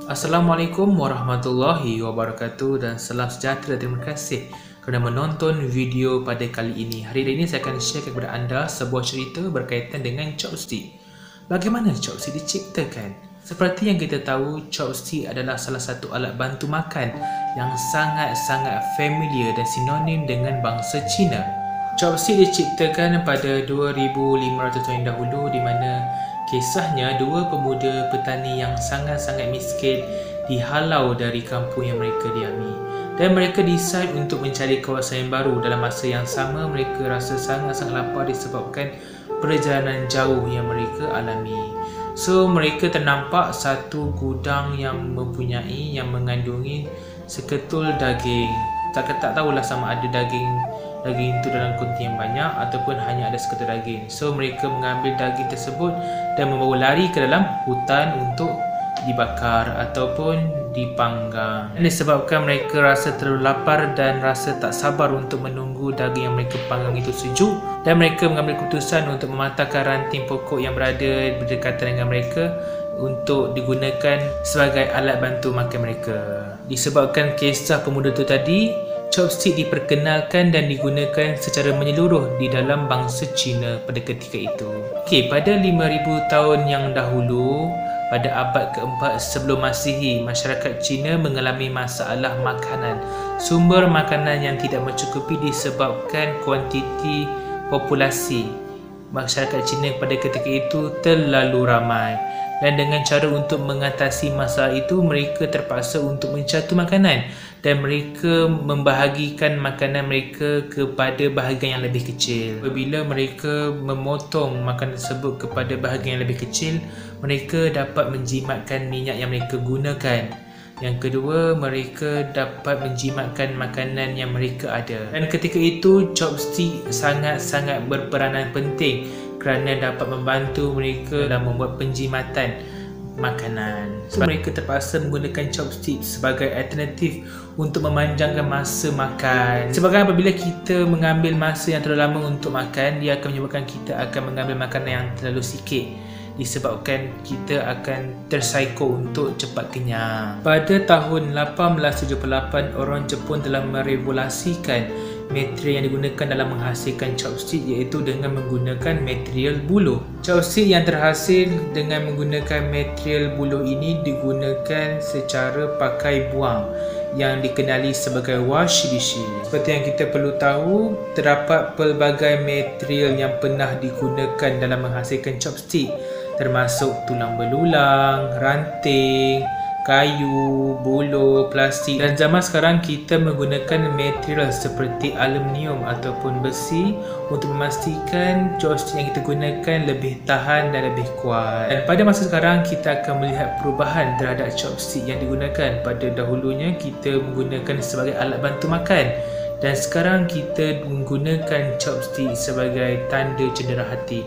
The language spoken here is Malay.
Assalamualaikum warahmatullahi wabarakatuh dan salam sejahtera. Terima kasih kerana menonton video pada kali ini. Hari ini saya akan share kepada anda sebuah cerita berkaitan dengan chopstick. Bagaimana chopstick diciptakan? Seperti yang kita tahu, chopstick adalah salah satu alat bantu makan yang sangat-sangat familiar dan sinonim dengan bangsa Cina. Chopstick diciptakan pada 2500 tahun dahulu, di mana kisahnya dua pemuda petani yang sangat-sangat miskin dihalau dari kampung yang mereka diami, dan mereka decide untuk mencari kawasan yang baru. Dalam masa yang sama, mereka rasa sangat-sangat lapar disebabkan perjalanan jauh yang mereka alami. So mereka ternampak satu gudang yang mengandungi seketul daging. Tak tahulah sama ada daging itu dalam konti yang banyak ataupun hanya ada seketul daging. So mereka mengambil daging tersebut dan membawa lari ke dalam hutan untuk dibakar ataupun dipanggang. Ini disebabkan mereka rasa terlalu lapar dan rasa tak sabar untuk menunggu daging yang mereka panggang itu sejuk, dan mereka mengambil keputusan untuk mematahkan ranting pokok yang berada berdekatan dengan mereka untuk digunakan sebagai alat bantu makan mereka. Disebabkan kisah pemuda itu tadi, chopstick diperkenalkan dan digunakan secara menyeluruh di dalam bangsa Cina pada ketika itu. Pada 5000 tahun yang dahulu, pada abad keempat sebelum Masihi, masyarakat Cina mengalami masalah makanan. Sumber makanan yang tidak mencukupi disebabkan kuantiti populasi masyarakat Cina pada ketika itu terlalu ramai. Dan dengan cara untuk mengatasi masalah itu, mereka terpaksa untuk mencatu makanan dan mereka membahagikan makanan mereka kepada bahagian yang lebih kecil. Apabila mereka memotong makanan tersebut kepada bahagian yang lebih kecil, mereka dapat menjimatkan minyak yang mereka gunakan. Yang kedua, mereka dapat menjimatkan makanan yang mereka ada. Dan ketika itu, chopstick sangat-sangat berperanan penting kerana dapat membantu mereka dalam membuat penjimatan makanan. So, mereka terpaksa menggunakan chopstick sebagai alternatif untuk memanjangkan masa makan. Sebabkan apabila kita mengambil masa yang terlalu lama untuk makan, dia akan menyebabkan kita akan mengambil makanan yang terlalu sikit, disebabkan kita akan tersaiko untuk cepat kenyang. Pada tahun 1878, orang Jepun telah merevolusikan material yang digunakan dalam menghasilkan chopstick, iaitu dengan menggunakan material buluh. Chopstick yang terhasil dengan menggunakan material buluh ini digunakan secara pakai buang yang dikenali sebagai washi-dishi. Seperti yang kita perlu tahu, terdapat pelbagai material yang pernah digunakan dalam menghasilkan chopstick, termasuk tulang belulang, ranting, kayu, buluh, plastik. Dan zaman sekarang kita menggunakan material seperti aluminium ataupun besi untuk memastikan chopstick yang kita gunakan lebih tahan dan lebih kuat. Dan pada masa sekarang kita akan melihat perubahan terhadap chopstick yang digunakan. Pada dahulunya kita menggunakan sebagai alat bantu makan, dan sekarang kita menggunakan chopstick sebagai tanda cedera hati.